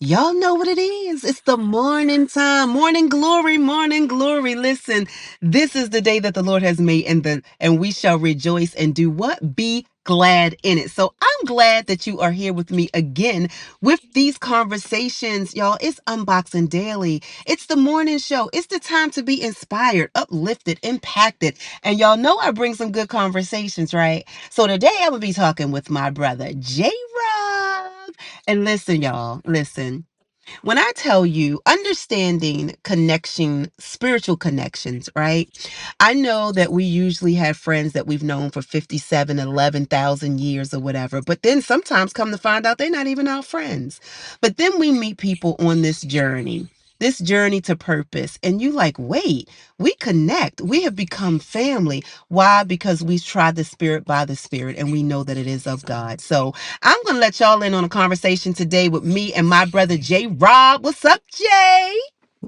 Y'all know what it is. It's the morning time. Morning glory, morning glory. Listen, this is the day that the Lord has made, and we shall rejoice and do what? Be glad in it. So I'm glad that you are here with me again with these conversations, y'all. It's Unboxing Daily. It's the morning show. It's the time to be inspired, uplifted, impacted. And y'all know I bring some good conversations, right? So today I will be talking with my brother, Jayy Robb. And listen, y'all, listen. When I tell you understanding connection, spiritual connections, right? I know that we usually have friends that we've known for 57, 11,000 years or whatever, but then sometimes come to find out they're not even our friends. But then we meet people on this journey to purpose, and you like, wait, we connect. We have become family. Why? Because we've tried the spirit by the spirit, and we know that it is of God. So I'm going to let y'all in on a conversation today with me and my brother Jayy Robb. What's up, Jay?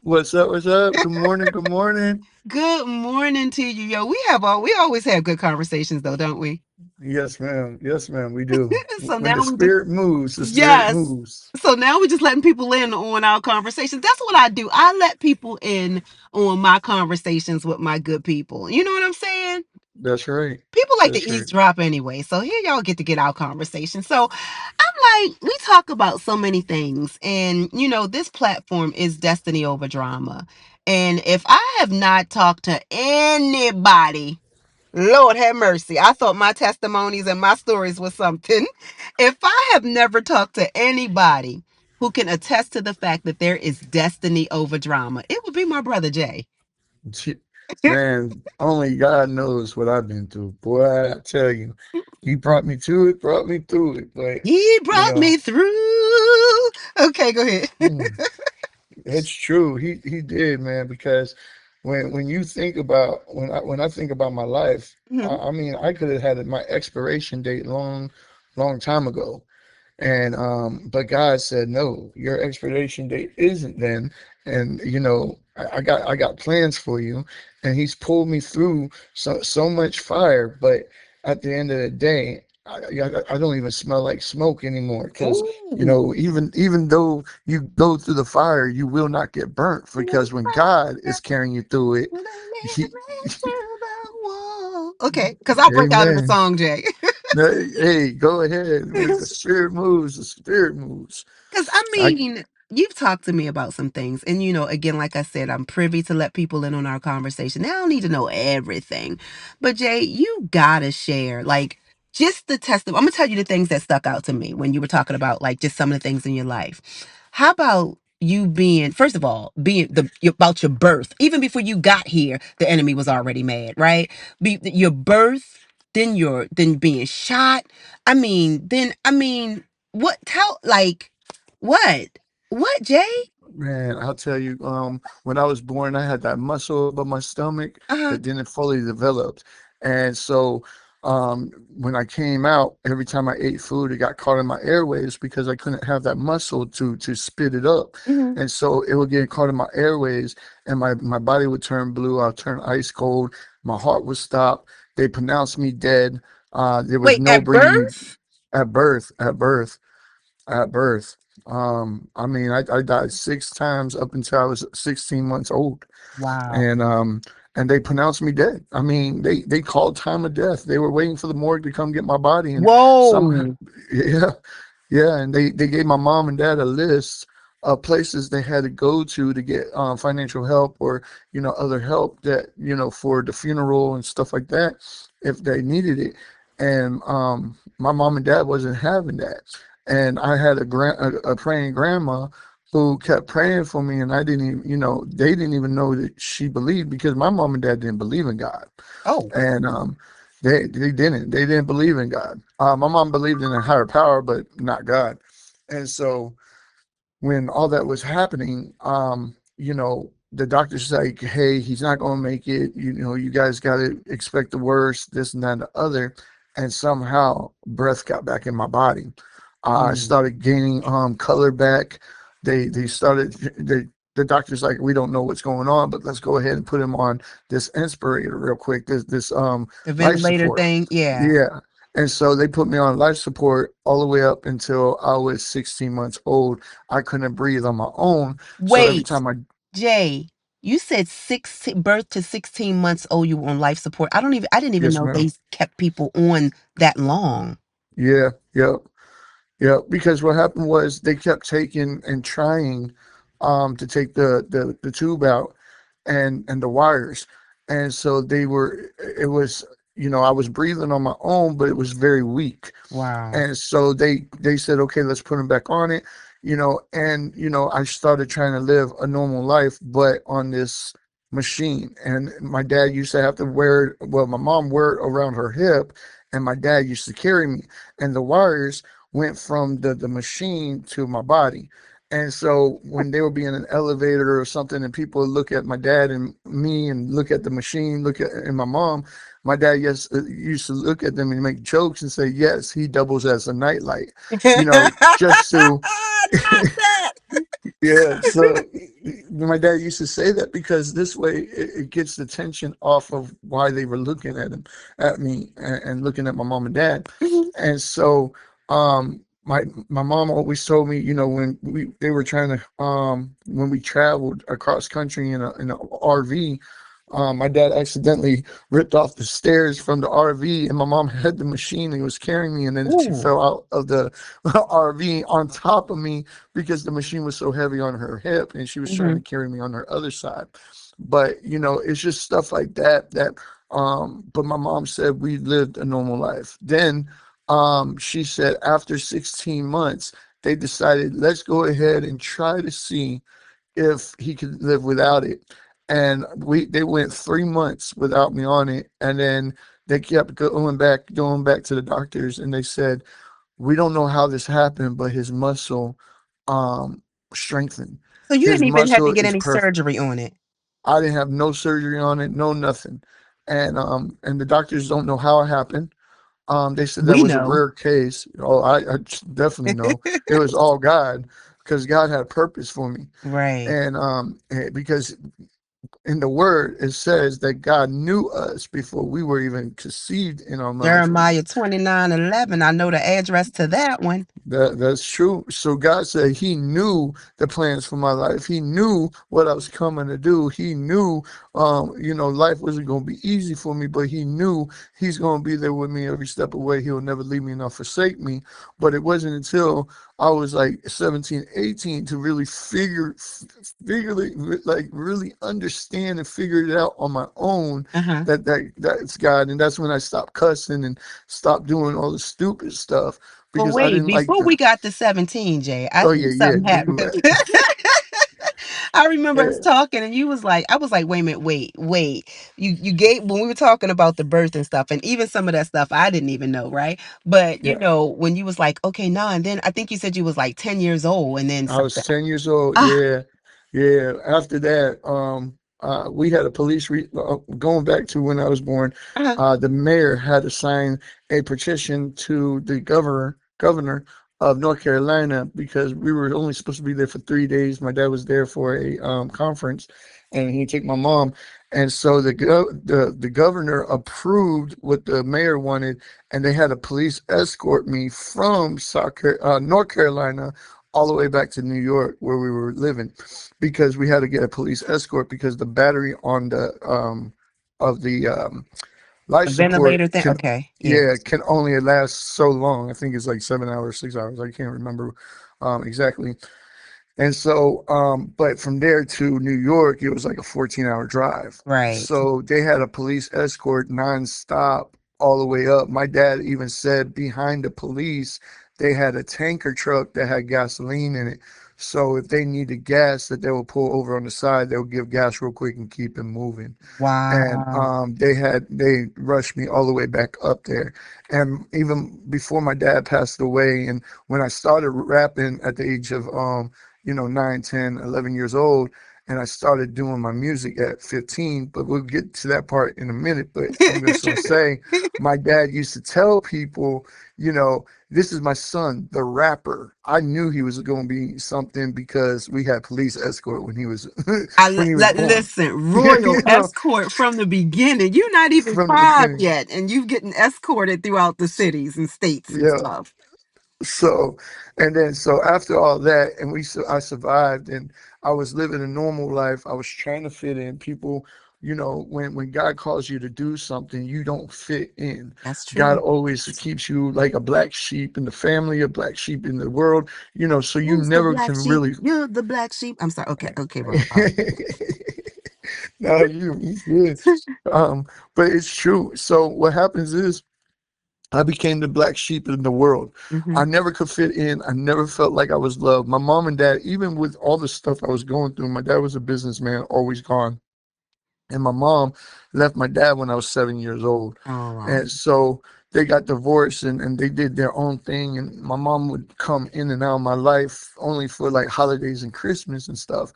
What's up? What's up? Good morning. Good morning. Good morning to you, yo. We always have good conversations though, don't we? Yes, ma'am. Yes, ma'am. We do. So When now the we just spirit moves, the spirit yes. moves. So now we're just letting people in on our conversations. That's what I do. I let people in on my conversations with my good people. You know what I'm saying? That's right. People like to That's right. eavesdrop anyway. So here y'all get to get our conversation. So I'm like, we talk about so many things. And, this platform is Destiny Over Drama. And if I have not talked to anybody, Lord have mercy, I thought my testimonies and my stories was something. If I have never talked to anybody who can attest to the fact that there is destiny over drama, it would be my brother Jay. Gee, Man, only God knows what I've been through. Boy, I tell you, He brought me to it, brought me through it. But, He you brought know, me through. Okay, go ahead. mm, it's true. He did, man, because when you think about when I think about my life, Mhm. I mean, I could have had my expiration date long time ago. And but God said, no, your expiration date isn't then. And I got plans for you. And He's pulled me through so much fire, but at the end of the day, I don't even smell like smoke anymore. Because Ooh. even though you go through the fire, you will not get burnt. Because when God is carrying you through it, he, Okay, because I'll break out in the Amen. song, Jay. Hey, go ahead. With the spirit moves, the spirit moves. Because, I I mean, you've talked to me about some things. And, again, like I said, I'm privy to let people in on our conversation. They don't need to know everything. But, Jay, you got to share, like, just the testimony. I'm going to tell you the things that stuck out to me when you were talking about, like, just some of the things in your life. How about you being, first of all, being about your birth? Even before you got here, the enemy was already mad, right? Your birth, then being shot. What tell like what? What, Jay? Man, I'll tell you, when I was born, I had that muscle above my stomach Uh-huh. that didn't fully develop. And so, when I came out, every time I ate food, it got caught in my airways because I couldn't have that muscle to spit it up. Hmm. And so it would get caught in my airways and my body would turn blue. I'll turn ice cold. My heart would stop. They pronounced me dead. There was Wait, no at breathing birth? at birth. I mean, I died 6 times up until I was 16 months old, Wow. and they pronounced me dead. I mean, they called time of death. They were waiting for the morgue to come get my body, and somehow, Whoa. yeah, yeah, and they gave my mom and dad a list of places they had to go to get financial help or other help that for the funeral and stuff like that if they needed it. And my mom and dad wasn't having that. And I had a praying grandma who kept praying for me, and I didn't even, they didn't even know that she believed because my mom and dad didn't believe in God, Oh. and they didn't believe in God. My mom believed in a higher power, but not God. And so when all that was happening, the doctor's like, hey, he's not going to make it. You guys got to expect the worst, this and that and the other. And somehow breath got back in my body. I Mm. started gaining color back. They started, the doctor's like, we don't know what's going on, but let's go ahead and put him on this inspirator real quick, this The life ventilator support. thing. Yeah. Yeah. And so they put me on life support all the way up until I was 16 months old. I couldn't breathe on my own. So every Wait, time I, Jay, you said 16, birth to 16 months old, you were on life support. I didn't even yes, know they ma'am. kept people on that long. Yeah, yeah. Yeah, because what happened was they kept taking and trying to take the tube out and the wires. And so they were it was, I was breathing on my own, but it was very weak. Wow. And so they said, okay, let's put him back on it, and I started trying to live a normal life, but on this machine. And my dad used to have to wear it, well, my mom wore it around her hip, and my dad used to carry me, and the wires went from the machine to my body. And so when they would be in an elevator or something, and people would look at my dad and me and look at the machine, look at and my mom, my dad used to look at them and make jokes and say, "Yes, he doubles as a nightlight," just to Not that. yeah. So my dad used to say that because this way it gets the tension off of why they were looking at me, and looking at my mom and dad. Mhm. And so my mom always told me, when they were trying to when we traveled across country in a RV, my dad accidentally ripped off the stairs from the RV, and my mom had the machine and was carrying me, and then she Ooh. fell out of the RV on top of me because the machine was so heavy on her hip, and she was trying to Mhm. carry me on her other side. But it's just stuff like that. But my mom said we lived a normal life. Then she said after 16 months, they decided, let's go ahead and try to see if he could live without it. And they went 3 months without me on it, and then they kept going back to the doctors, and they said, we don't know how this happened, but his muscle um strengthened. So you His didn't even have to muscle get is any perfect. surgery on it. I didn't have no surgery on it, no nothing. And the doctors don't know how it happened. They said that We was a know. rare case. Oh, I definitely know it was all God, because God had a purpose for me. Right. And because in the word it says that God knew us before we were even conceived in our mother's womb. Jeremiah 29:11. I know the address to that one. That's true. So God said He knew the plans for my life. He knew what I was coming to do. He knew, life wasn't going to be easy for me, but He knew He's going to be there with me every step of the way. He'll never leave me nor forsake me. But it wasn't until I was like 17, 18 to really like really understand and figure it out on my own, Uh-huh. that's God. And that's when I stopped cussing and stopped doing all the stupid stuff, But because I wait, didn't like before the. we got to 17, Jay, I Oh think yeah, yeah, something you're happened. right. I remember us Yeah, talking and you was like, I was like, wait a minute, wait. You gave when we were talking about the birth and stuff, and even some of that stuff I didn't even know, right? But yeah. when you was like, okay, nah, and then I think you said you was like 10 years old and then I was something. 10 years old. Ah, Yeah, yeah. After that, we had a going back to when I was born. uh, The mayor had to sign a petition to the governor of North Carolina, because we were only supposed to be there for 3 days. My dad was there for a conference, and he took my mom. And so the governor approved what the mayor wanted, and they had a police escort me from North Carolina all the way back to New York where we were living, because we had to get a police escort, because the battery on the of the life a support ventilator thing. can, Okay, yeah, yeah, can only last so long. I think it's like 7 hours, 6 hours. I can't remember exactly. And so, but from there to New York, it was like a 14-hour drive. right. So they had a police escort nonstop all the way up. My dad even said behind the police, they had a tanker truck that had gasoline in it. So if they needed gas, that they would pull over on the side, they would give gas real quick and keep it moving. And Wow. they rushed me all the way back up there. And even before my dad passed away, and when I started rapping at the age of 9, 10, 11 years old, and I started doing my music at 15. But we'll get to that part in a minute. But I'm just gonna say, my dad used to tell people, this is my son, the rapper. I knew he was going to be something because we had police escort when he was when he was born. Listen, royal you know, escort from the beginning. You're not even from the five beginning. yet, and you getting escorted throughout the cities and states and Yeah. stuff. So, and then so after all that, and I survived, and I was living a normal life. I was trying to fit in. People, when God calls you to do something, you don't fit in. That's God true. always keeps you like a black sheep in the family, a black sheep in the world. So you Who's the never black can sheep? really. You're the black sheep. I'm sorry. Okay, okay, bro. All right. No, you good. Um, but it's true. So what happens is I became the black sheep in the world. Hmm. I never could fit in. I never felt like I was loved. My mom and dad, even with all the stuff I was going through, my dad was a businessman, always gone. And my mom left my dad when I was 7 years old. Oh wow. And so they got divorced and they did their own thing. And my mom would come in and out of my life only for like holidays and Christmas and stuff.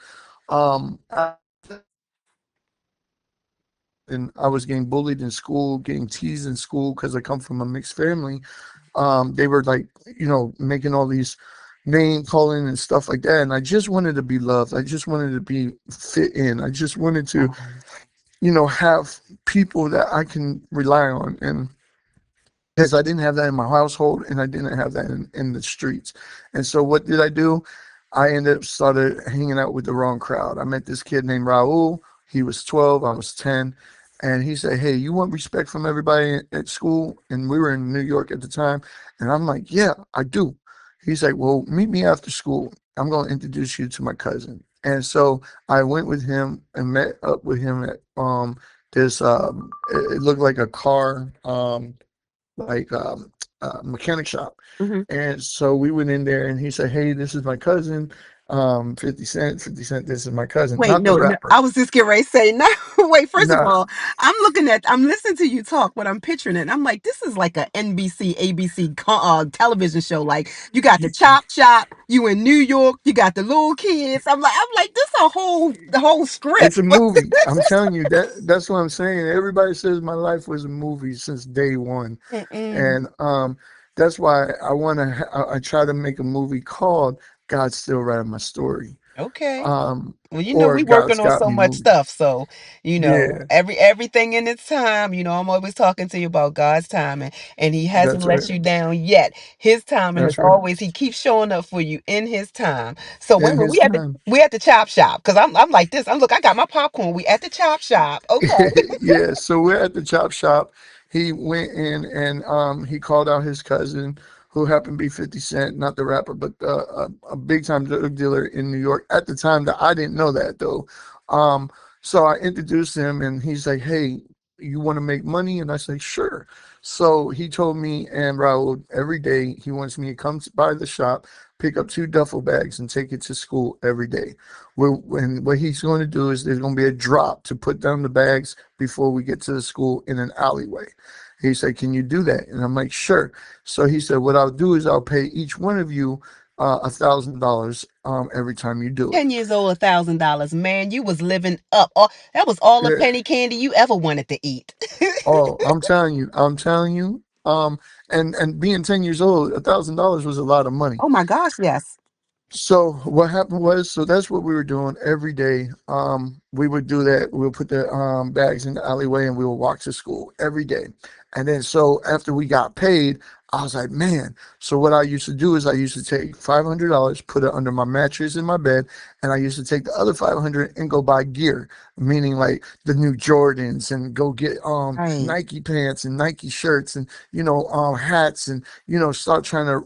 And I was getting bullied in school, getting teased in school because I come from a mixed family. They were like, making all these name calling and stuff like that. And I just wanted to be loved. I just wanted to be fit in. I just wanted to, Um, have people that I can rely on. And because I didn't have that in my household and I didn't have that in the streets. And so what did I do? I ended up started hanging out with the wrong crowd. I met this kid named Raul. He was 12, I was 10. And he said, "Hey, you want respect from everybody at school?" And we were in New York at the time. And I'm like, "Yeah, I do." He's like, "Well, meet me after school. I'm going to introduce you to my cousin." And so I went with him and met up with him at this it looked like a car like mechanic shop. mhm. And so we went in there and he said, "Hey, this is my cousin, 50 Cent, 50 Cent, this is my cousin, Wait, not the no, no, rapper." I was just getting ready to say, no, wait, first of Nah, all, I'm listening to you talk, what I'm picturing it. And I'm like, this is like a NBC, ABC television show. Like, you got the y- chop shop, you in New York, you got the little kids. I'm like, this a the whole it's script. a movie. I'm telling you that's what I'm saying. Everybody says my life was a movie since day one. Mm-mm. And that's why I try to make a movie called God's Still Writing My Story. Okay. Um, Well, or we working God's on Got so Me much movie. stuff. So, Yeah, everything in its time, I'm always talking to you about God's timing, and he hasn't that's let right. you down yet. His timing is That's right. always, he keeps showing up for you in his time. So wait a In minute, his time. we at the chop shop. Cause I'm like this. Look, I got my popcorn. We at the chop shop. Okay. Yeah, so we're at the chop shop. He went in and he called out his cousin, who happened to be 50 Cent, not the rapper, but a big time drug dealer in New York at the time. That I didn't know that though. Um, so I introduced him, and he's like, "Hey, you want to make money?" And I said, "Sure." So he told me and Raul every day he wants me to come by the shop, pick up 2 duffel bags, and take it to school every day. When what he's going to do is there's going to be a drop to put down the bags before we get to the school in an alleyway. He said, "Can you do that?" And I'm like, "Sure." So he said, "What I'll do is I'll pay each one of you $1,000 every time you do it." 10 years old, $1,000. Man, you was living up. That was all the Yeah. penny candy you ever wanted to eat. Oh, I'm telling you. And being 10 years old, $1,000 was a lot of money. Oh my gosh, yes. So what happened was, so that's what we were doing every day. We would do that. We would put the bags in the alleyway and we would walk to school every day. And then so after we got paid, I was like, man. So what I used to do is I used to take $500, put it under my mattress in my bed, and I used to take the other 500 and go buy gear, meaning like the new Jordans, and go get Right. Nike pants and Nike shirts and hats, and start trying to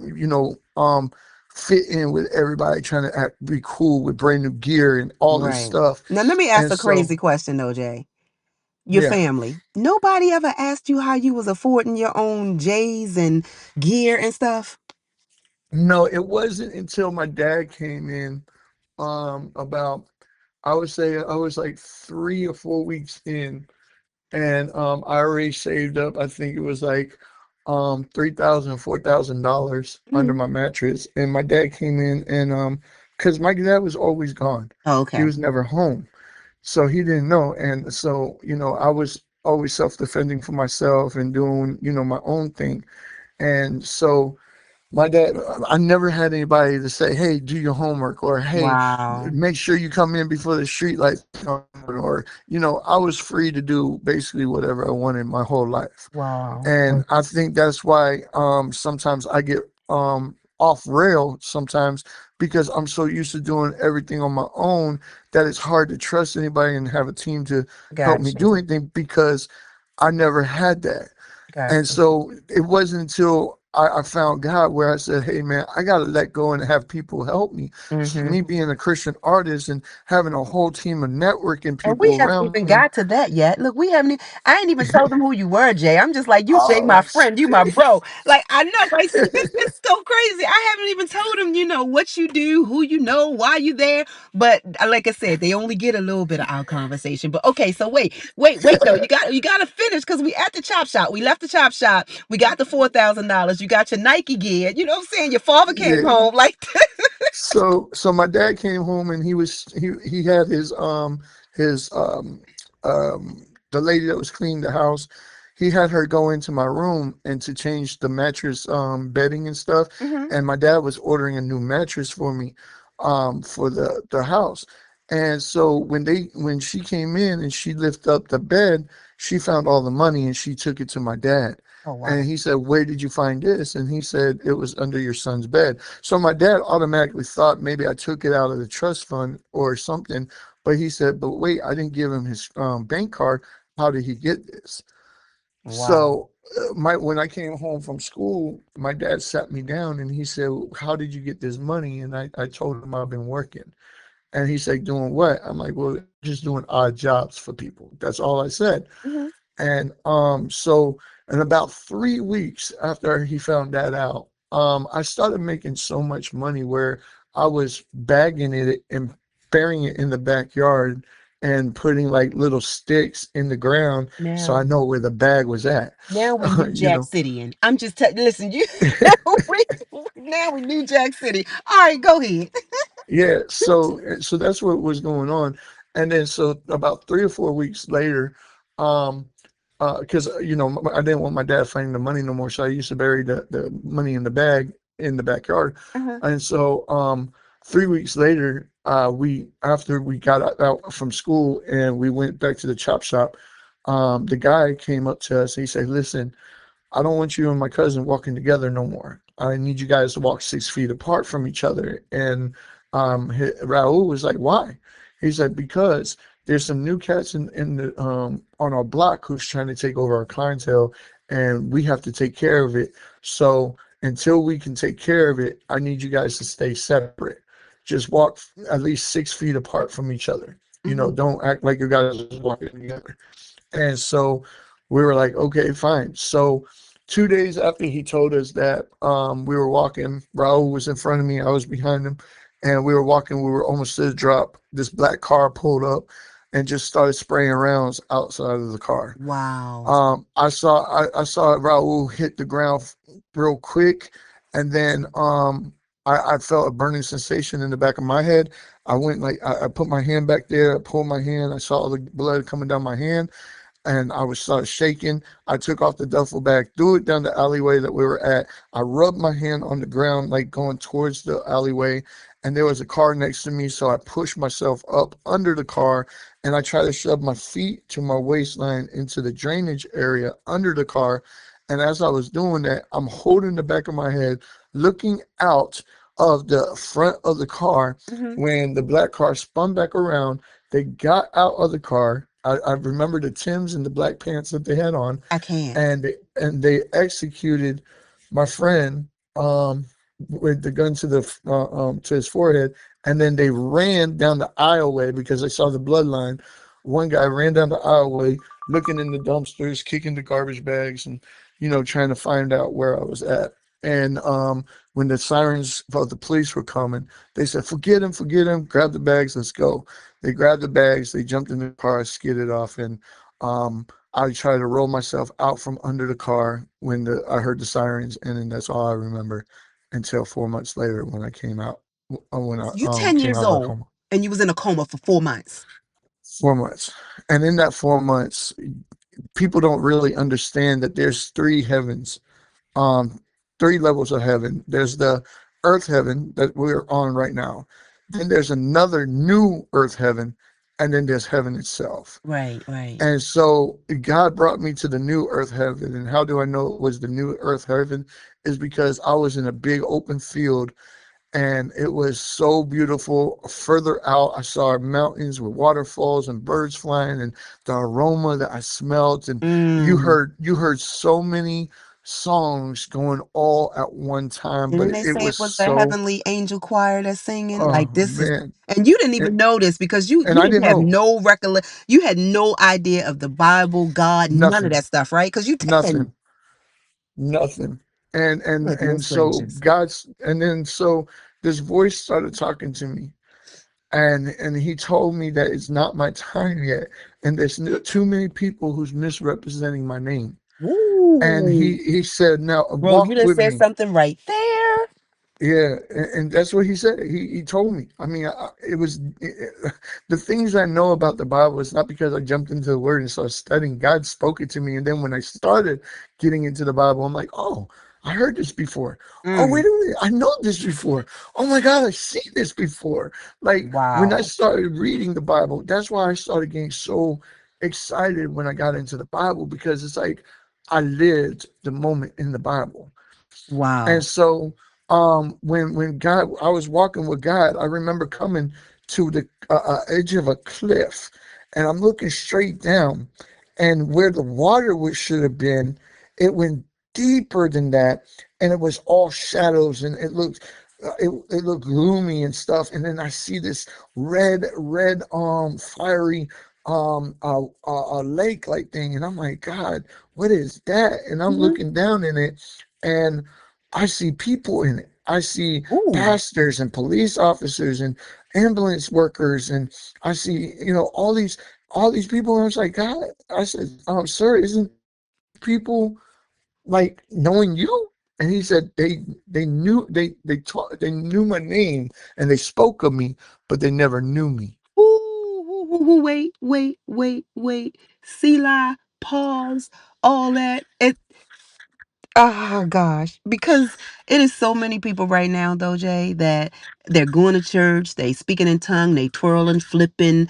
fit in with everybody, trying to be cool with brand new gear and all this Right. stuff. Now let me ask And a crazy so, question though, Jay. Your yeah, family. Nobody ever asked you how you was affording your own J's and gear and stuff? no, it wasn't until my dad came in, about, I would say I was like 3 or 4 weeks in, and I already saved up. I think it was like $3,000, $4,000 under Mm. my mattress. And my dad came in and because my dad was always gone. Oh, He okay. was never home. So he didn't know. And so, I was always self-defending for myself and doing, my own thing. And so my dad, I never had anybody to say, "Hey, do your homework," or "Hey, Wow. make sure you come in before the street lights come on," or I was free to do basically whatever I wanted my whole life. Wow. And I think that's why sometimes I get off rail sometimes because I'm so used to doing everything on my own that it's hard to trust anybody and have a team to help me Gotcha. do anything because I never had that. And Gotcha. so it wasn't until I found God where I said, "Hey, man, I got to let go and have people help me." Mm-hmm. Me being a Christian artist and having a whole team of networking And we people haven't around even me. got to that yet. Look, we haven't. I ain't even told them who you were, Jay. I'm just like, you, Jay, my Oh, friend, you, my bro. Like, I know, right? See, this is so crazy. I haven't even told them, what you do, who you know, why you there. But like I said, they only get a little bit of our conversation. But okay, so wait, though. You got to finish because we at the chop shop. We left the chop shop. We got the $4,000. You got your Nike gear. You know what I'm saying? Your father came yeah. home like. So my dad came home and he had his the lady that was cleaning the house. He had her go into my room and to change the mattress bedding and stuff. Hmm. And my dad was ordering a new mattress for me for the house. And so when she came in and she lifted up the bed, she found all the money and she took it to my dad. Oh And wow. he said, "Where did you find this?" And he said, "It was under your son's bed." So my dad automatically thought maybe I took it out of the trust fund or something. But he said, "But wait, I didn't give him his bank card. How did he get this?" Wow. So my when I came home from school, my dad sat me down and he said, "How did you get this money?" And I told him I've been working. And he said, "Doing what?" I'm like, "Well, just doing odd jobs for people." That's all I said. Hmm. And so in about 3 weeks after he found that out, I started making so much money where I was bagging it and burying it in the backyard and putting like little sticks in the ground so I Now. know where the bag was at. Now we New you Jack know, City, and I'm just listen. You now we New Jack City. All right, go ahead. Yeah, so that's what was going on, and then so about 3 or 4 weeks later, um, because I didn't want my dad finding the money no more, so I used to bury the money in the bag in the backyard, Uh-huh. and so 3 weeks later, we after we got out from school and we went back to the chop shop, the guy came up to us. He said, "Listen, I don't want you and my cousin walking together no more. I need you guys to walk 6 feet apart from each other." And Raul was like, "Why?" He said, "Because there's some new cats in the on our block who's trying to take over our clientele, and we have to take care of it. So until we can take care of it, I need you guys to stay separate. Just walk at least 6 feet apart from each other. Hmm. Don't act like you guys are walking together." And so we were like, "Okay, fine." So 2 days after he told us that, we were walking. Raul was in front of me, I was behind him, and we were walking. We were almost to the drop. This black car pulled up and just started spraying rounds outside of the car. Wow. I saw Raul hit the ground real quick, and then I felt a burning sensation in the back of my head. I went like I put my hand back there, I pulled my hand, I saw the blood coming down my hand, and I was started shaking. I took off the duffel bag, threw it down the alleyway that we were at. I rubbed my hand on the ground, like going towards the alleyway, and there was a car next to me, so I pushed myself up under the car, and I tried to shove my feet to my waistline into the drainage area under the car. And as I was doing that, I'm holding the back of my head, looking out of the front of the car Hmm. when the black car spun back around. They got out of the car. I remember the Tims and the black pants that they had on, I can't. and they executed my friend with the gun to his forehead, and then they ran down the aisleway because they saw the bloodline. One guy ran down the aisleway, looking in the dumpsters, kicking the garbage bags, and trying to find out where I was at. And when the sirens of the police were coming, they said, forget him, grab the bags, let's go." They grabbed the bags, they jumped in the car, skidded off, and I tried to roll myself out from under the car when I heard the sirens, and then that's all I remember until 4 months later when I came out. when I You 10 came years out of a old coma. and you was in a coma for 4 months. 4 months. And in that 4 months, people don't really understand that there's three heavens, um, three levels of heaven. There's the earth heaven that we're on right now. Then there's another new earth heaven, and then there's heaven itself. Right, right. And so God brought me to the new earth heaven. And how do I know it was the new earth heaven? Is because I was in a big open field and it was so beautiful. Further out, I saw mountains with waterfalls and birds flying, and the aroma that I smelled. And Mm. you heard so many songs going all at one time, but Didn't they it say it was was the so, heavenly angel choir that's singing? Like oh this is, man, and you didn't and, even know this because and you I didn't didn't have know no you had no idea of the Bible, God, none of nothing, that stuff, right? Because you 10. nothing, nothing. And Goodness so gracious. this voice started talking to me, and he told me that it's not my time yet, and there's too many people who's misrepresenting my name. And Ooh, he said, now bro, you walk done with said me. something right there. Yeah, and that's what he said. He told me. I mean, it was the things I know about the Bible. It's not because I jumped into the Word and started studying. God spoke it to me, and then when I started getting into the Bible, I'm like, oh, I heard this before. Oh, Mm, wait a minute, I know this before. Oh my God, I see this before. Like when I wow, started reading the Bible, that's why I started getting so excited when I got into the Bible because it's like I lived the moment in the Bible. And wow. so when God, I was walking with God, I remember coming to the edge of a cliff, and I'm looking straight down, and where the water should have been, it went deeper than that, and it was all shadows, and it looked gloomy and stuff. And then I see this red fiery a lake like thing, and I'm like, God, what is that? And I'm Hmm. looking down in it, and I see people in it. I see Ooh, pastors and police officers and ambulance workers, and I see, all these people. And I was like, God, I said, sir, isn't these people like knowing you? And he said they knew my name and they spoke of me, but they never knew me. wait, wait, wait, wait. Selah, pause, all that. Oh gosh, because it is so many people right now, though, Jay, that they're going to church, they speaking in tongue, they twirling, flipping,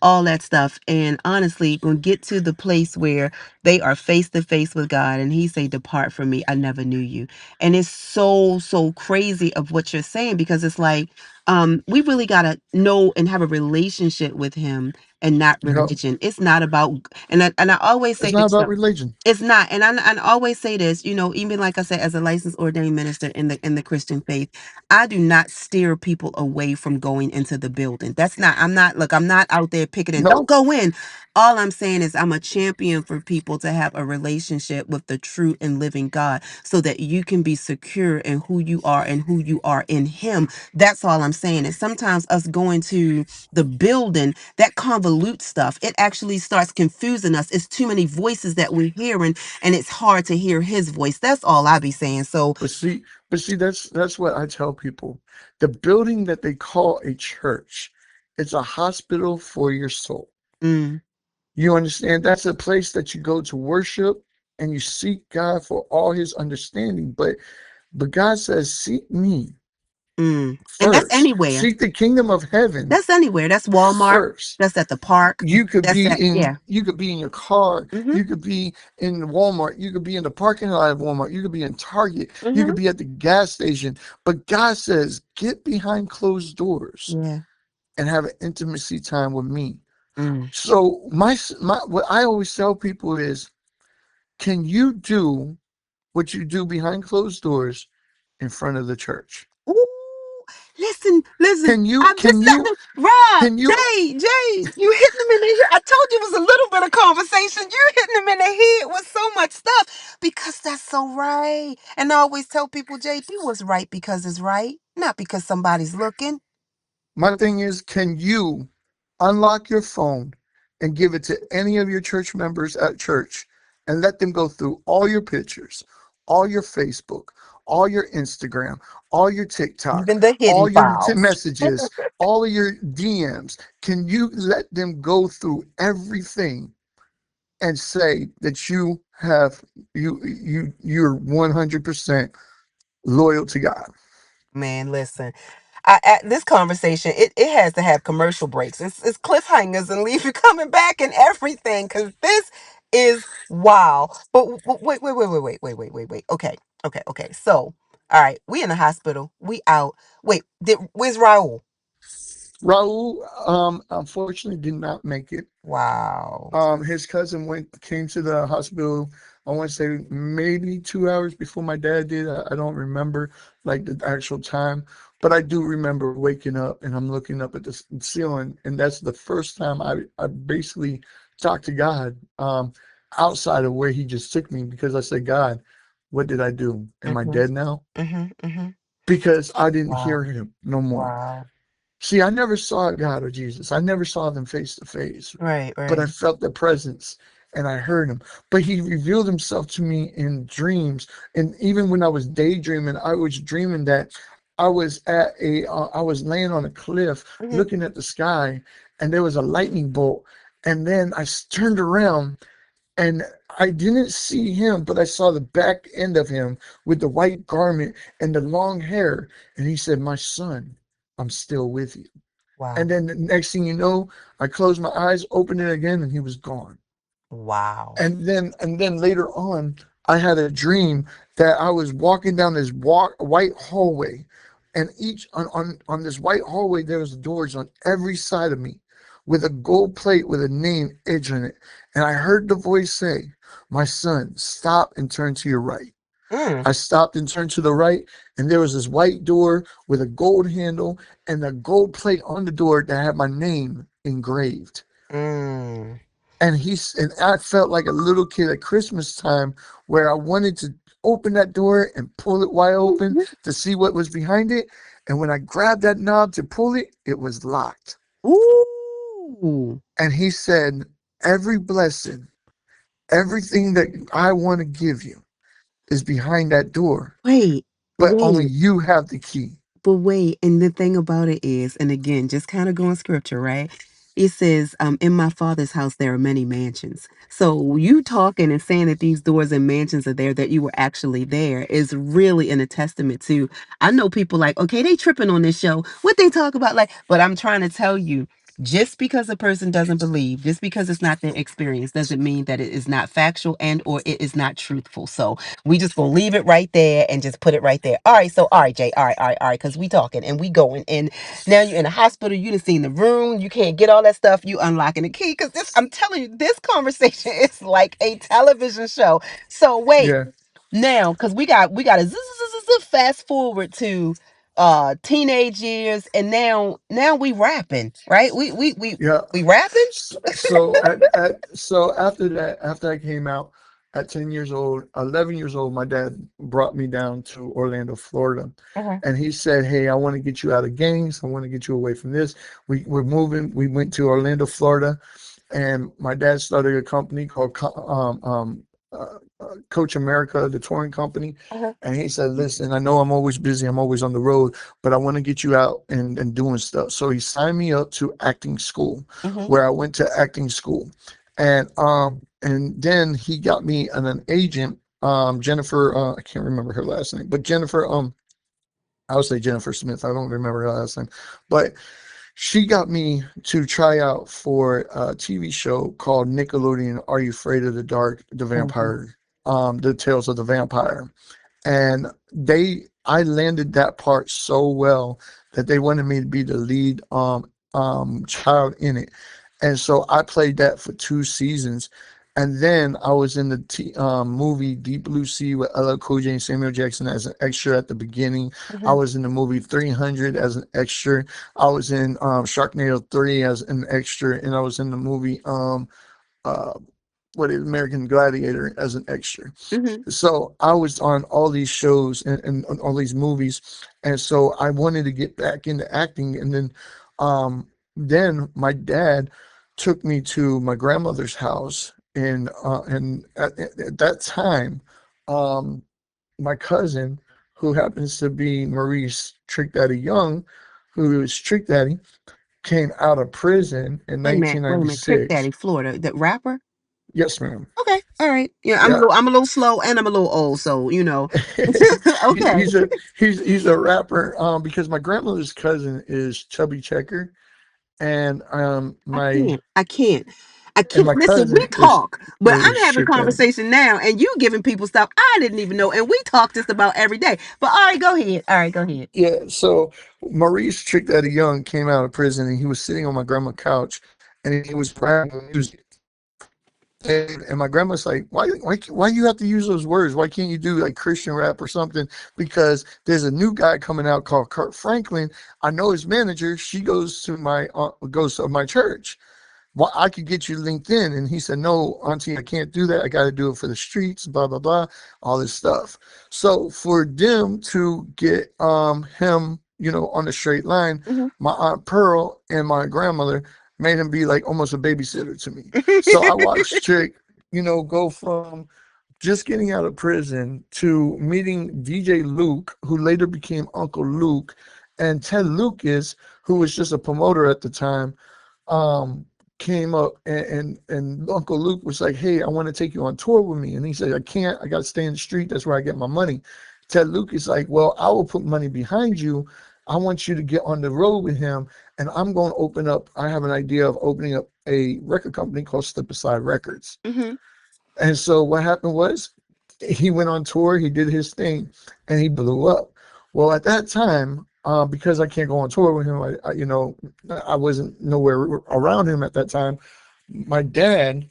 all that stuff, and honestly, gonna get to the place where they are face to face with God, and He say, "Depart from me, I never knew you." And it's so crazy of what you're saying because it's like, we really gotta know and have a relationship with Him and not You know, religion. It's not about, and I always it's say not this. about religion. It's not, and I always say this, even like I said, as a licensed ordained minister in the Christian faith, I do not steer people away from going into the building. That's not. I'm not. Look, I'm not out there picking and don't No, go in. All I'm saying is I'm a champion for people to have a relationship with the true and living God, so that you can be secure in who you are and who you are in Him. That's all I'm saying. Is sometimes us going to the building that convolutes stuff. It actually starts confusing us. It's too many voices that we're hearing, and it's hard to hear His voice. That's all I be saying. So, but see, that's what I tell people. The building that they call a church, it's a hospital for your soul. mm, You understand? That's a place that you go to worship and you seek God for all his understanding. But God says, seek me and that's first. anywhere. Seek the kingdom of heaven That's anywhere. That's Walmart. first. That's at the park. That's at yeah. You could be in your car, Mm-hmm. you could be in Walmart, you could be in the parking lot of Walmart, you could be in Target, you Mm-hmm. could be at the gas station. But God says, get behind closed doors Yeah. and have an intimacy time with me. Mm. So my what I always tell people is, can you do what you do behind closed doors in front of the church? Ooh, listen. Can you I'm just can you letting Rob, can you Jay, you hitting him in the head. I told you it was a little bit of conversation. You hitting him in the head with so much stuff because that's so right. And I always tell people, Jay, do what's right because it's right, not because somebody's looking. My thing is, can you unlock your phone and give it to any of your church members at church and let them go through all your pictures, all your Facebook, all your Instagram, all your TikTok, Even the hidden all your files. messages, all of your DMs. Can you let them go through everything and say that you're 100% loyal to God? Man, listen. This conversation, it has to have commercial breaks. It's cliffhangers and leave you coming back and everything because this is wow. But wait. Okay. So, all right, we in the hospital. We out. Where's Raul? Raul, unfortunately, did not make it. Wow. His cousin came to the hospital. I want to say maybe 2 hours before my dad did. I don't remember like the actual time, but I do remember waking up and I'm looking up at the ceiling, and that's the first time I basically talked to God, outside of where He just took me, because I said, God, what did I do? Am I Mm-hmm. dead now? Mm-hmm. Because I didn't hear Wow. Him no more. Wow. See, I never saw God or Jesus. I never saw them face to face, Right. but I Right. felt the presence and I heard him. But he revealed himself to me in dreams. And even when I was daydreaming, I was dreaming that I was laying on a cliff Mm-hmm. looking at the sky, and there was a lightning bolt. And then turned around, and I didn't see him, but I saw the back end of him with the white garment and the long hair. And he said, "My son, I'm still with you." And Wow. then the next thing you know, I closed my eyes, opened it again, and he was gone. Wow. And then later on, I had a dream that I was walking down this white hallway, and each on this white hallway there was doors on every side of me, with a gold plate with a name etched on it. And I heard the voice say, "My son, stop and turn to your right." Mm. I stopped and turned to the right, and there was this white door with a gold handle and a gold plate on the door that had my name engraved. Mm. And I felt like a little kid at Christmas time, where I wanted to open that door and pull it wide open to see what was behind it. And when I grabbed that knob to pull it, it was locked. Ooh. And he said, "Every blessing, everything that I want to give you is behind that door, Wait. but only Wait. you have the key." But wait, and the thing about it is, and again, just kind of going scripture, right? It says, in my father's house there are many mansions. So you talking and saying that these doors and mansions are there, that you were actually there, is really in a testament to. I know people like, okay, they tripping on this show. What they talk about, like, but I'm trying to tell you, just because a person doesn't believe, just because it's not their experience, doesn't mean that it is not factual and or it is not truthful. So we just gonna leave it right there and just put it right there. All right, so all right, Jay, all right, because we talking and we going. And now you're in the hospital, you done seen the room, you can't get all that stuff, you unlocking the key. Cause this, I'm telling you, this conversation is like a television show. So wait, Yeah, now, because we got to fast forward to teenage years, and now we rapping, right? yeah. We rapping? So after that, after I came out at 10 years old, 11 years old, my dad brought me down to Orlando, Florida. Uh-huh. And he said, "Hey, I want to get you out of gangs. I want to get you away from this. We're moving." We went to Orlando, Florida, and my dad started a company called Coach America, the touring company. Uh-huh. And he said, "Listen, I know I'm always busy. I'm always on the road, but I want to get you out and doing stuff." So he signed me up to acting school, Mm-hmm. where I went to acting school. And then he got me an agent, Jennifer, I can't remember her last name, but Jennifer, I would say Jennifer Smith. I don't remember her last name, but she got me to try out for a TV show called Nickelodeon Are You Afraid of the Dark? The Mm-hmm. Vampire, the Tales of the Vampire. And I landed that part so well that they wanted me to be the lead child in it. And so I played that for 2 seasons. And then I was in the movie Deep Blue Sea with LL Cool J and Samuel Jackson as an extra at the beginning. I Mm-hmm. was in the movie 300 as an extra. I was in Sharknado 3 as an extra, and I was in the movie uh, what is American Gladiator as an extra. Mm-hmm. So I was on all these shows and on all these movies, and so I wanted to get back into acting. And then my dad took me to my grandmother's house, and at that time, um, my cousin. who happens to be Maurice Trick Daddy Young, who is Trick Daddy, came out of prison in Wait a minute. Wait a minute. Trick 1996. Daddy, Florida, the rapper. Yes, ma'am. Okay, all right. Yeah, Yeah. I'm a little slow and I'm a little old, so you know. Okay. He's a rapper. Because my grandmother's cousin is Chubby Checker, and I my can't. I can't. I and can't. my Listen, we cousin talk, but I'm is having a Trick Daddy. conversation now, and you giving people stuff I didn't even know, and we talk just about every day. But all right, go ahead. All right, go ahead. Yeah, so Maurice Trick Daddy Young came out of prison and he was sitting on my grandma's couch and he was rapping music. And my grandma's like, why you have to use those words? Why can't you do like Christian rap or something? Because there's a new guy coming out called Kurt Franklin. I know his manager. She goes to my church. Well, I could get you linked in. And he said, no, auntie, I can't do that. I got to do it for the streets, blah, blah, blah, all this stuff. So for them to get him, on a straight line, Hmm. my Aunt Pearl and my grandmother made him be like almost a babysitter to me. So I watched Trick, go from just getting out of prison to meeting DJ Luke, who later became Uncle Luke, and Ted Lucas, who was just a promoter at the time, um, came up and Uncle Luke was like, "Hey, I want to take you on tour with me," and he said, "I can't. I got to stay in the street. That's where I get my money." Ted Luke is like, "Well, I will put money behind you. I want you to get on the road with him, and I'm going to open up. I have an idea of opening up a record company called Step Aside Records." Hmm. And so what happened was he went on tour, he did his thing, and he blew up. Well, at that time, because I can't go on tour with him, I wasn't nowhere around him at that time. My dad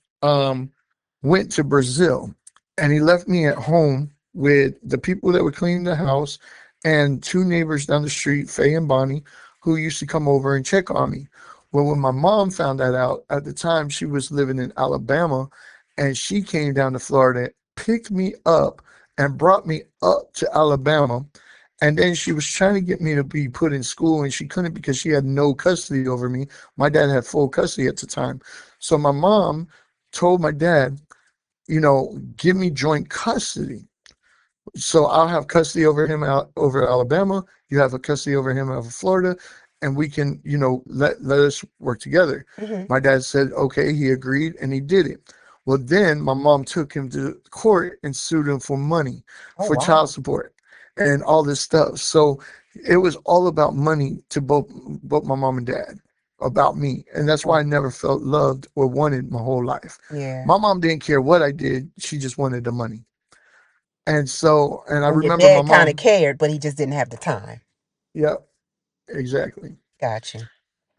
went to Brazil, and he left me at home with the people that would clean the house and two neighbors down the street, Faye and Bonnie, who used to come over and check on me. Well, when my mom found that out, at the time she was living in Alabama, and she came down to Florida, picked me up, and brought me up to Alabama. And then she was trying to get me to be put in school, and she couldn't because she had no custody over me. My dad had full custody at the time. So my mom told my dad, give me joint custody. So I'll have custody over him out over Alabama. You have a custody over him out of Florida, and we can, let us work together. Hmm. My dad said, okay, he agreed, and he did it. Well, then my mom took him to court and sued him for money, Oh for child wow. support, and all this stuff. So it was all about money to both my mom and dad, about me, and that's why I never felt loved or wanted my whole life. Yeah. My mom didn't care what I did; she just wanted the money. And I And your remember my dad kind of mom. cared, but he just didn't have the time. Yeah, exactly. Gotcha.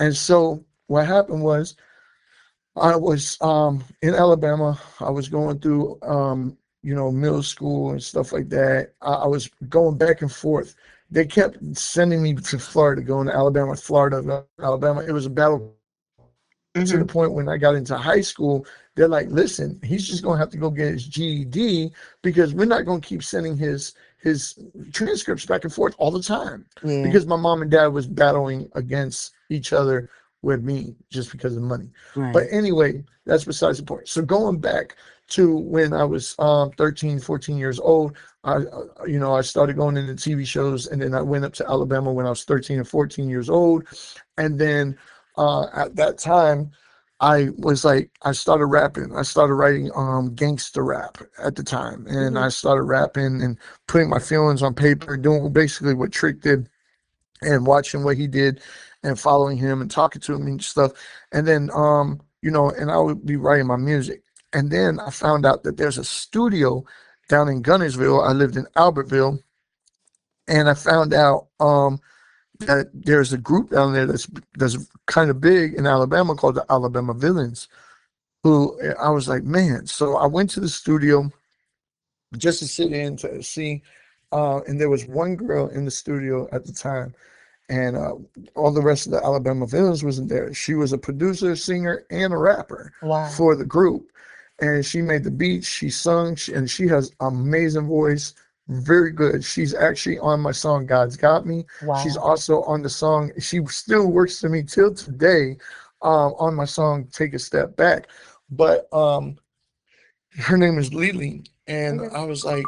And so what happened was I was in Alabama. I was going through middle school and stuff like that. I was going back and forth. They kept sending me to Florida, going to Alabama, Florida, Alabama. It was a battle to the Hmm. point when I got into high school, they're like, listen, he's just gonna have to go get his GED because we're not gonna keep sending his transcripts back and forth all the time. Yeah. Because my mom and dad was battling against each other with me just because of money. But Right. anyway, that's besides the point. So going back to when I was 13, 14 years old, I started going into TV shows, and then I went up to Alabama when I was 13 and 14 years old. And then at that time, I was like, I started rapping. I started writing gangster rap at the time, and Hmm. I started rapping and putting my feelings on paper, doing basically what Trick did, and watching what he did, and following him and talking to him and stuff. And then, and I would be writing my music. And then I found out that there's a studio down in Gunnersville. I lived in Albertville, and I found out that there's a group down there that's kind of big in Alabama called the Alabama Villains. Who I was like, man. So I went to the studio just to sit in to see, and there was one girl in the studio at the time, and all the rest of the Alabama Villains wasn't there. She was a producer, singer, and a rapper Wow. for the group, and she made the beats. She sung, and she has amazing voice, very good. She's actually on my song "God's Got Me." She's Wow. also on the song. She still works for me till today, on my song "Take a Step Back." But her name is Lily, and Hmm. I was like,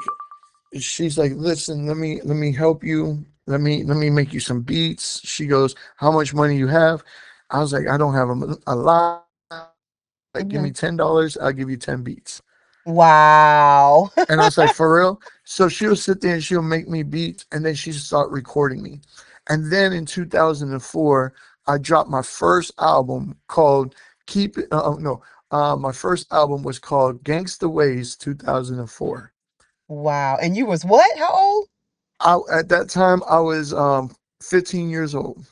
she's like, listen, let me help you. Let me make you some beats. She goes, how much money you have? I was like, I don't have a lot. Like, give me Hmm. $10, I'll give you 10 beats. Wow. And I was like, for real? So she'll sit there and she'll make me beats and then she start recording me. And then in 2004, I dropped my first album called Keep It. No, my first album was called Gangsta Ways 2004. Wow. And you was what? How old? At that time, I was 15 years old.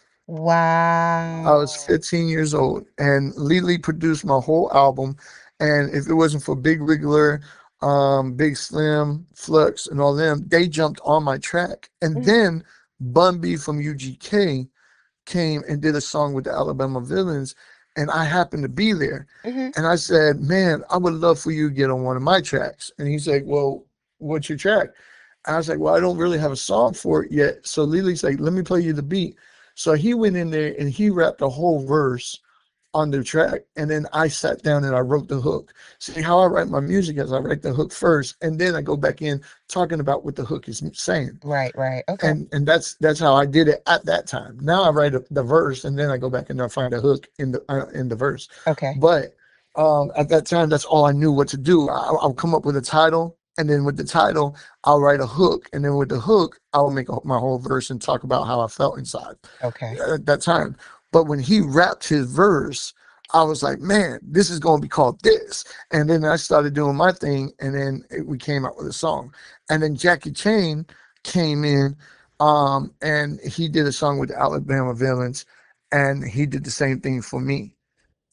I was Wow. 15 years old, and Lily produced my whole album. And if it wasn't for Big Wriggler, Big Slim, Flux, and all them, they jumped on my track. And Hmm. then Bun B from UGK came and did a song with the Alabama Villains, and I happened to be there. Hmm. And I said, man, I would love for you to get on one of my tracks. And he said, well, what's your track? I was like, well, I don't really have a song for it yet. So Lily's like, let me play you the beat. So he went in there and he rapped a whole verse on the track. And then I sat down and I wrote the hook. See, how I write my music is I write the hook first, and then I go back in talking about what the hook is saying. Right, right. Okay. And that's how I did it at that time. Now I write the verse and then I go back and I find a hook in the verse. Okay. But at that time, that's all I knew what to do. I'll come up with a title, and then with the title, I'll write a hook, and then with the hook, I'll make my whole verse and talk about how I felt inside Okay. at that time. But when he rapped his verse, I was like, man, this is going to be called this. And then I started doing my thing, and then we came out with a song. And then Jackie Chain came in, and he did a song with the Alabama Villains, and he did the same thing for me.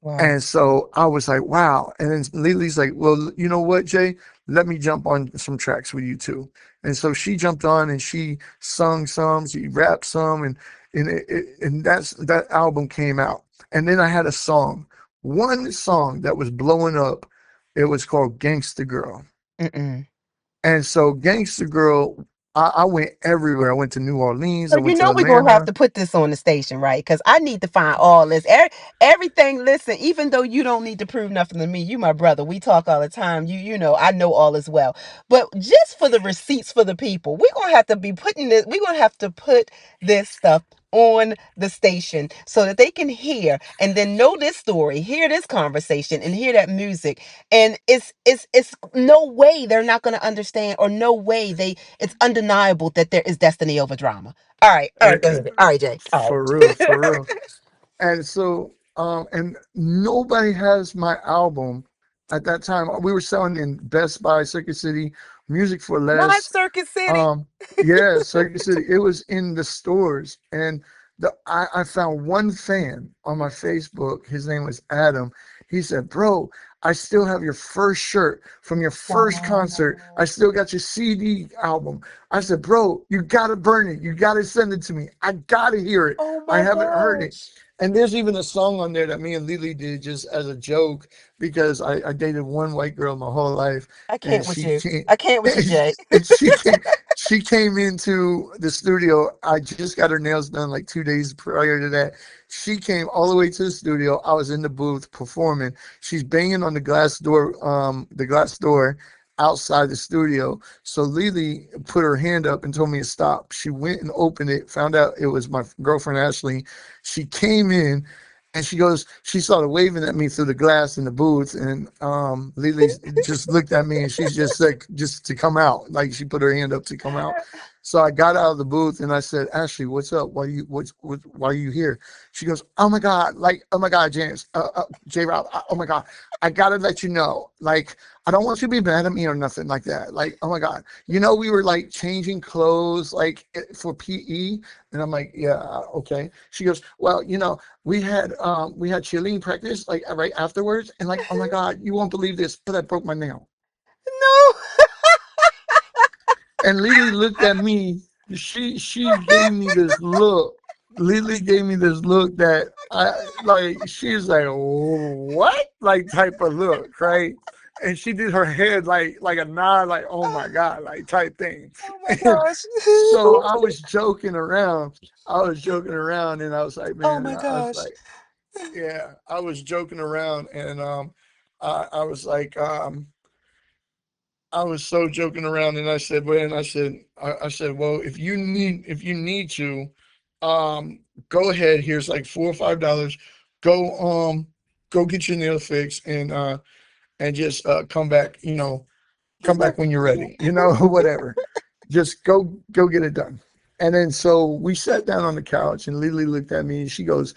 Wow. And so I was like, wow. And then Lily's like, well, you know what, Jay? Let me jump on some tracks with you too. And so she jumped on and she sung some, she rapped some, and that album came out. And then I had a song, one song that was blowing up. It was called Gangsta Girl. Mm-mm. And so Gangsta Girl, I went everywhere. I went to New Orleans, So I you went to know we're gonna have Atlanta. to put this on the station, right? Because I need to find all this. Everything. Listen, even though you don't need to prove nothing to me, you my brother. We talk all the time. You know I know all as well. But just for the receipts for the people, we're gonna have to be putting this. We're gonna have to put this stuff on the station so that they can hear and then know this story, hear this conversation, and hear that music. And it's no way they're not gonna understand, or no way they. It's undeniable that there is destiny over drama. All right, go ahead. All right, Jay. All For real, right. for real. And so, and nobody has my album at that time. We were selling in Best Buy, Circuit City, Music for Not Less. Circuit City. Um, yeah, Circuit City. It was in the stores, and I found one fan on my Facebook. His name was Adam. He said, "Bro, I still have your first shirt from your first concert. I Wow. still got your CD album." I said, "Bro, you gotta burn it. You gotta send it to me. I gotta hear it. Oh I my haven't heard it." gosh. And there's even a song on there that me and Lily did just as a joke because I dated one white girl my whole life, I and can't with you. I can't with you, Jay. and she came into the studio. I just got her nails done like 2 days prior to that. She came all the way to the studio. I was in the booth performing. She's banging on the glass door outside the studio. So Lily put her hand up and told me to stop. She went and opened it, found out it was my girlfriend Ashley. She came in and she started waving at me through the glass in the booth, and Lily just looked at me and she's just like, just to come out. Like she put her hand up to come out. So I got out of the booth and I said, Ashley, what's up? Why are you here? She goes, oh my God, like, oh my God, James, Jayy Robb, oh my God, I gotta let you know, like, I don't want you to be mad at me or nothing like that. Like, oh my God, we were like changing clothes, like for PE. And I'm like, yeah, okay. She goes, well, we had cheerleading practice like right afterwards, and like, oh my God, you won't believe this, but I broke my nail. No. And Lily looked at me. She gave me this look. Lily gave me this look that I like. She's like, what? Like type of look, right? And she did her head like a nod, like, oh my God, like type thing. Oh my And gosh. so I was joking around. I was joking around, and I was like, Oh man, my I was gosh. like, yeah, I was joking around, and I was like, I was so joking around, and I said, "Well," and I said, "Well, if you need to, go ahead. Here's like $4 or $5. Go, go get your nail fixed, and just come back. Come back when you're ready. Whatever. Just go get it done." And then so we sat down on the couch, and Lily looked at me, and she goes,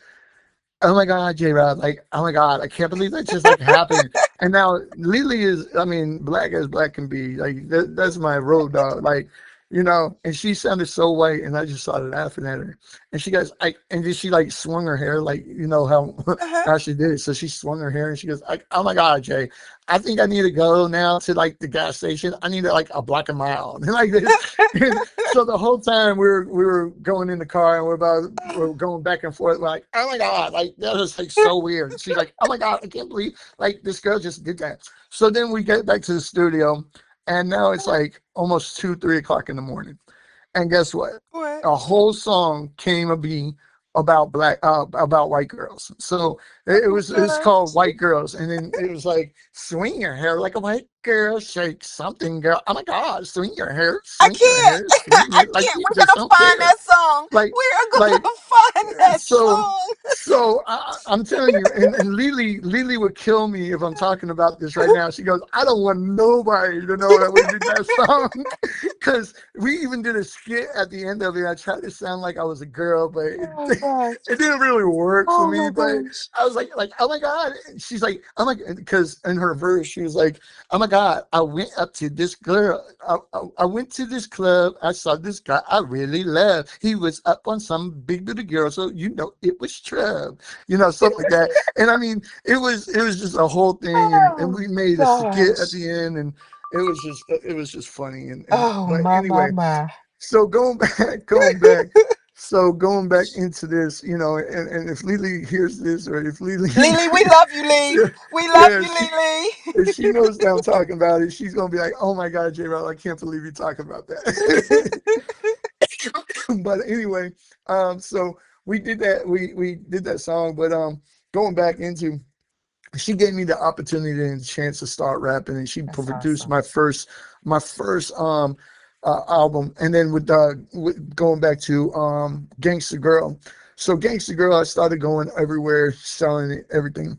"Oh my God, Jayy Robb, like, oh my God, I can't believe that just like happened." And now Lily is, I mean, black as black can be. Like that's my road dog. Like, and she sounded so white, and I just started laughing at her. And she goes, and then she like swung her hair, like how Uh-huh. how she did it. So she swung her hair, and she goes, "Oh my God, Jay, I think I need to go now to like the gas station. I need like a block a mile," and like this. And so the whole time we were going in the car, and we're going back and forth, like, "Oh my God," like that was like so weird. She's like, "Oh my God, I can't believe like this girl just did that." So then we get back to the studio, and now it's like almost 2, 3 o'clock in the morning. And guess what? What? A whole song came to be about white girls. So Oh it's called gosh. White Girls, and then it was like, "Swing your hair like a white girl, shake something, girl." Oh my God, I swing your hair, can't. swing I it like can't. you We're just gonna don't find care. that song. Like We are like gonna find that so song. I'm telling you, and Lily would kill me if I'm talking about this right now. She goes, "I don't want nobody to know that we did that song," because we even did a skit at the end of it. I tried to sound like I was a girl, but it Oh gosh. it didn't really work for Oh me. my But gosh. I was like, "Oh my God!" She's like, "Oh my," because in her verse she was like, "Oh my God, I went up to this girl. I went to this club. I saw this guy I really loved. He was up on some big little girl, so it was Trump, something like that." And I mean, it was just a whole thing, and Oh we made a skit at gosh. the end, and it was just funny, and Oh but my my anyway, my. so going back into this, and if Lily hears this, or if Lily, Lily, we love you, Lee. yeah, We love yeah, you, Lily. if she knows that I'm talking about it, she's gonna be like, "Oh my God, J. Rob, I can't believe you're talking about that." But anyway, so we did that. We did that song, but going back into, she gave me the opportunity and chance to start rapping, and she That's produced awesome. my first album. And then with going back to Gangsta Girl. So Gangsta Girl, I started going everywhere, selling it, everything.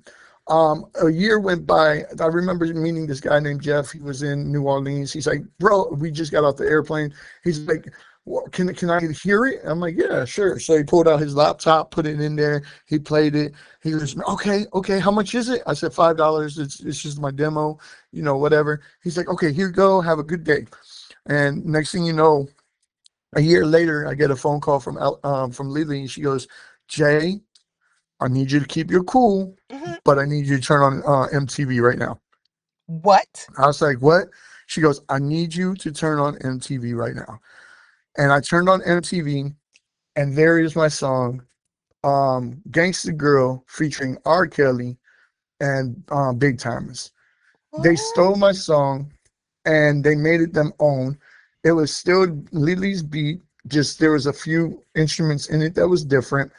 A year went by. I remember meeting this guy named Jeff. He was in New Orleans. He's like, "Bro, we just got off the airplane." He's like, "Well, can I hear it?" I'm like, "Yeah, sure." So he pulled out his laptop, put it in there. He played it. He goes, "Okay, okay, how much is it?" I said, $5. It's just my demo, whatever. He's like, "Okay, here you go. Have a good day." And next thing you know, a year later, I get a phone call from Lily, and she goes, "Jay, I need you to keep your cool, Hmm. but I need you to turn on MTV right now." What? I was like, "What?" She goes, "I need you to turn on MTV right now." And I turned on MTV, and there is my song, "Gangsta Girl," featuring R. Kelly and Big Timers. They What? stole my song, and they made it them own. It was still Lily's beat, just there was a few instruments in it that was different.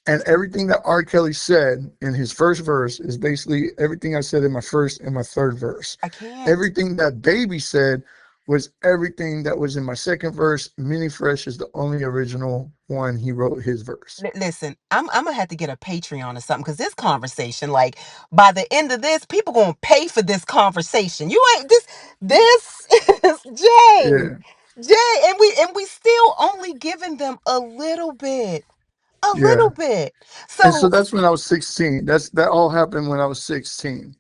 And everything that R. Kelly said in his first verse is basically everything I said in my first and my third verse. I can't. Everything that Baby said was everything that was in my second verse. Mini Fresh is the only original one he wrote his verse. Listen, I'm gonna have to get a Patreon or something because this conversation, like by the end of this, people gonna pay for this conversation. You ain't this. This is Jay, Yeah, Jay, and we still only giving them a yeah. little bit. And so So, that's when I was 16. That all happened when I was 16.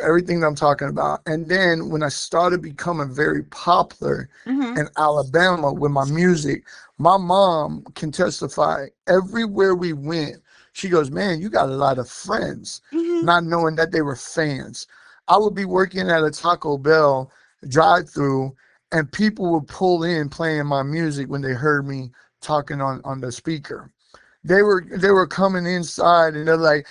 Everything that I'm talking about. And then when I started becoming very popular hmm in Alabama with my music, my mom can testify everywhere we went. She goes, "Man, you got a lot of friends," hmm not knowing that they were fans. I would be working at a Taco Bell drive through, and people would pull in playing my music when they heard me talking on the speaker. They were coming inside, and they're like,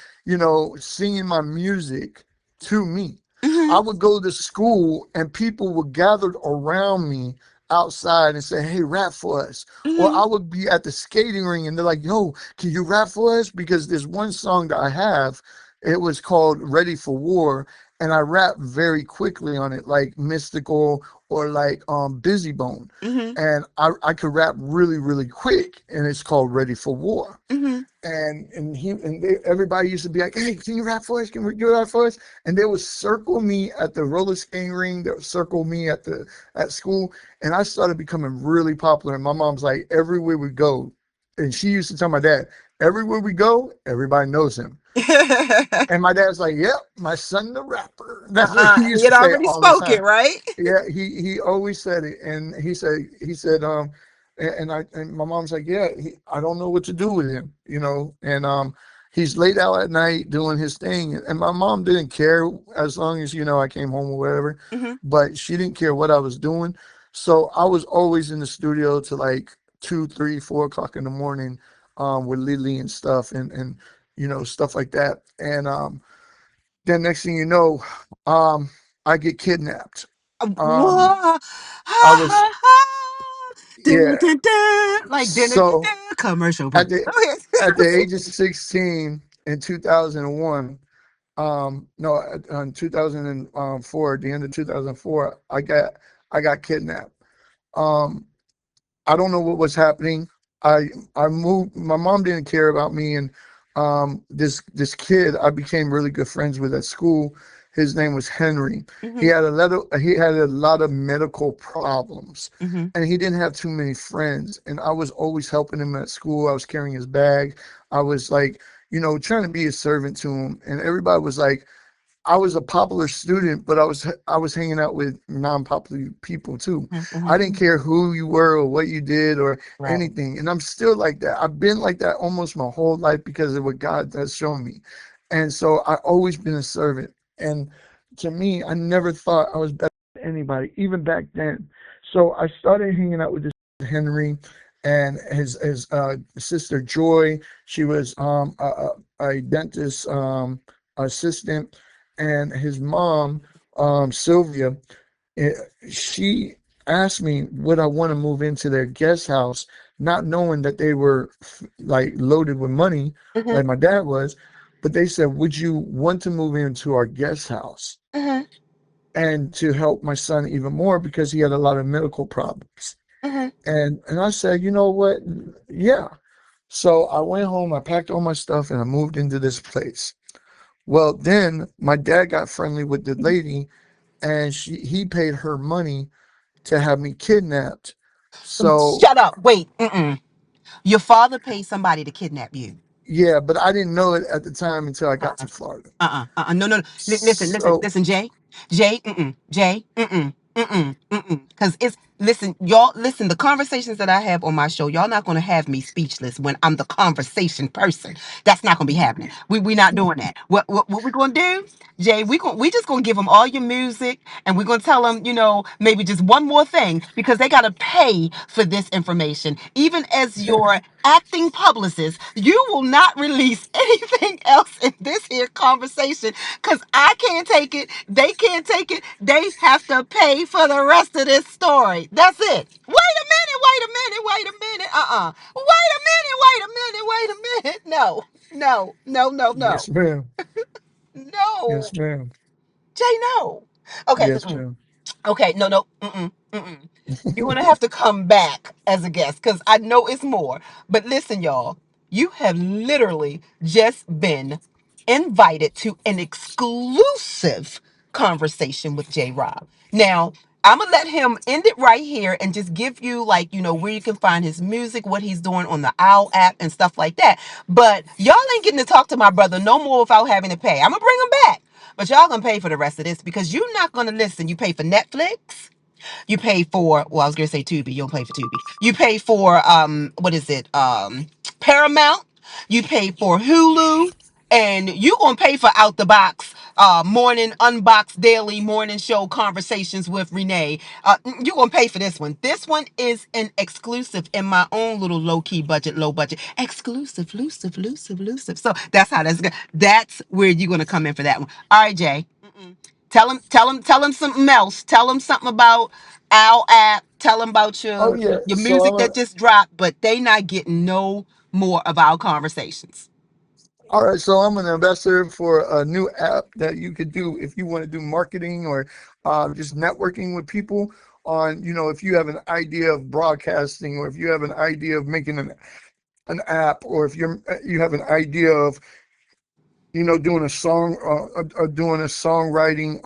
singing my music to me. hmm I would go to school, and people would gather around me outside and say, "Hey, rap for us." Or hmm I would be at the skating ring, and they're like, "Yo, can you rap for us?" Because there's one song that I have. It was called "Ready for War," and I rap very quickly on it, like Mystical or like Busy Bone. Mm-hmm. And I could rap really, really quick, and it's called Ready for War. Mm-hmm. Everybody used to be like, "Hey, can you rap for us? Can we do that for us?" And they would circle me at the roller skating ring. They would circle me at school, and I started becoming really popular. And my mom's like, everywhere we go, and she used to tell my dad, everywhere we go, everybody knows him. And my dad's like, "Yep, my son the rapper." That's what he He used had to say already all the spoke it, time. right? Yeah, he always said it, and he said, and my mom's like, "Yeah, I don't know what to do with him, and he's laid out at night doing his thing." And my mom didn't care as long as I came home or whatever, Mm-hmm. but she didn't care what I was doing. So I was always in the studio to like 2, 3, 4 o'clock in the morning, with Lily and stuff, and stuff like that. And then next thing you know, um, I get kidnapped. Um, Whoa. I Ha, was ha, ha. Dun, Yeah. dun, dun. Like dun, dun, So dun. Commercial at break. the Okay. at the age of 16 in 2001, no, in 2004, at the end of 2004, I got kidnapped. Um, I don't know what was happening. I moved. My mom didn't care about me, and this kid I became really good friends with at school. His name was Henry. He Mm-hmm. had a lot of medical problems, Mm-hmm. and he didn't have too many friends. And I was always helping him at school. I was carrying his bag. I was like, trying to be a servant to him. And everybody was like, I was a popular student, but I was hanging out with non-popular people too. I didn't Mm-hmm. care who you were or what you did or Right. anything, and I'm still like that. I've been like that almost my whole life because of what God has shown me, and so I always been a servant. And to me, I never thought I was better than anybody, even back then. So I started hanging out with this Henry and his sister Joy. She was a dentist assistant, and his mom, Sylvia, eh, she asked me would I want to move into their guest house, not knowing that they were like loaded with money, Mm-hmm. like my dad was. But they said, "Would you want to move into our guest house?" Mm-hmm. And to help my son even more because he had a lot of medical problems. Mm-hmm. And I said, you know what? Yeah. So I went home, I packed all my stuff, and I moved into this place. Well, then my dad got friendly with the lady, and he paid her money to have me kidnapped. So Shut up. Wait. Mm-mm. Your father paid somebody to kidnap you. yeah, but I didn't know it at the time until I got Uh-uh. to Florida. No, no, no. Listen, listen, So listen, Jay. Jay, mm-mm. Jay, mm-mm. Mm-mm. Mm-mm. Because it's, listen, y'all, listen, the conversations that I have on my show, y'all not going to have me speechless when I'm the conversation person. That's not going to be happening. We not doing that. What we going to do, Jay, we just going to give them all your music, and we're going to tell them, maybe just one more thing, because they got to pay for this information. Even as your acting publicist, you will not release anything else in this here conversation, because I can't take it. They can't take it. They have to pay for the rest of this story. That's it. Wait a minute. Wait a minute. Wait a minute. Wait a minute. Wait a minute. Wait a minute. No. No. No. No. No. yes, ma'am. No. Yes, ma'am. Jay, no. Okay. Yes, Mm-mm. ma'am. Okay. No. No. Mm-mm. Mm-mm. You're gonna have to come back as a guest because I know it's more. But listen, y'all, you have literally just been invited to an exclusive conversation with Jayy Robb. Now, I'm gonna let him end it right here and just give you, like, where you can find his music, what he's doing on the OWL app and stuff like that. But y'all ain't getting to talk to my brother no more without having to pay. I'm gonna bring him back. But y'all gonna pay for the rest of this because you're not gonna listen. You pay for Netflix. You pay for, well, I was gonna say Tubi. You don't pay for Tubi. You pay for what is it? Paramount. You pay for Hulu, and you gonna pay for Out the Box, morning unbox daily morning show conversations with Renee. You gonna pay for this one. This one is an exclusive in my own little low key budget, low budget, exclusive, elusive, elusive, elusive. So that's how that's going. That's where you're gonna come in for that one. All right, Jay. Tell him something else. Tell him something about our app. Tell him about Oh your yeah. your So music that just dropped. But they not getting no more of our conversations. All right, so I'm an ambassador for a new app that you could do if you want to do marketing or just networking with people on, if you have an idea of broadcasting or if you have an idea of making an app or if you have an idea of doing a song or doing a songwriting,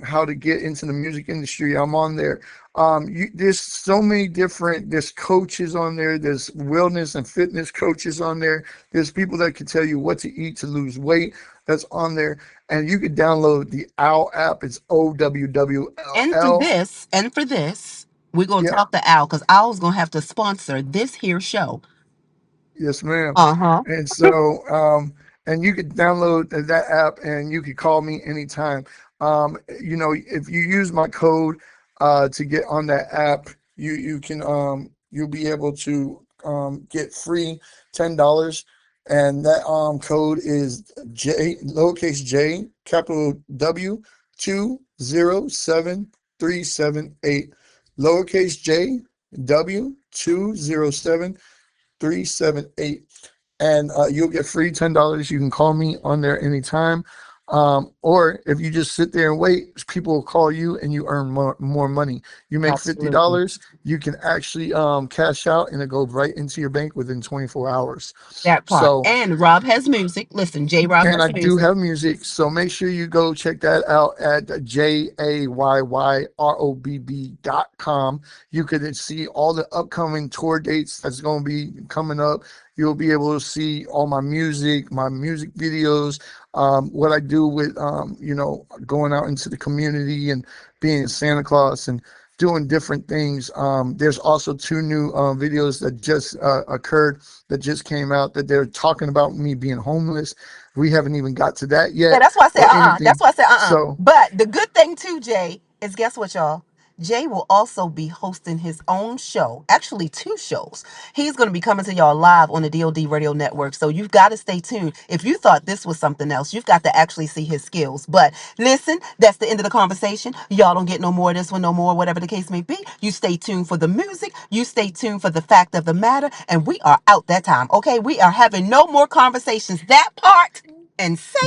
how to get into the music industry. I'm on there. There's so many different, there's coaches on there, there's wellness and fitness coaches on there, there's people that can tell you what to eat to lose weight that's on there. And you could download the OWL app. It's OWWLL. And for this, we're gonna Yeah. talk to Al because Al's gonna have to sponsor this here show. Yes, ma'am. Uh-huh. And so, and you could download that app and you could call me anytime. If you use my code to get on that app, you'll be able to get free $10. And that code is J lowercase J capital W 207378. Lowercase J W 207378, and you'll get free $10. You can call me on there anytime. Or if you just sit there and wait, people will call you and you earn more money. You make Absolutely. $50, you can actually cash out and it goes right into your bank within 24 hours. That part. So, And Rob has music. Listen, Jayy Robb and has I do music. have music, so make sure you go check that out at JAYYROBB.com. You can see all the upcoming tour dates that's going to be coming up. You'll be able to see all my music videos, what I do with, going out into the community and being Santa Claus and doing different things. There's also two new videos that just occurred, that just came out, that they're talking about me being homeless. We haven't even got to that Yeah, yet that's why I said or That's anything. why I said So, But the good thing too, Jay, is guess what, y'all? Jay will also be hosting his own show, actually two shows. He's going to be coming to y'all live on the D.O.D Radio Network. So you've got to stay tuned. If you thought this was something else, you've got to actually see his skills. But listen, that's the end of the conversation. Y'all don't get no more of this one, no more, whatever the case may be. You stay tuned for the music. You stay tuned for the fact of the matter. And we are out that time. Okay, we are having no more conversations. That part and say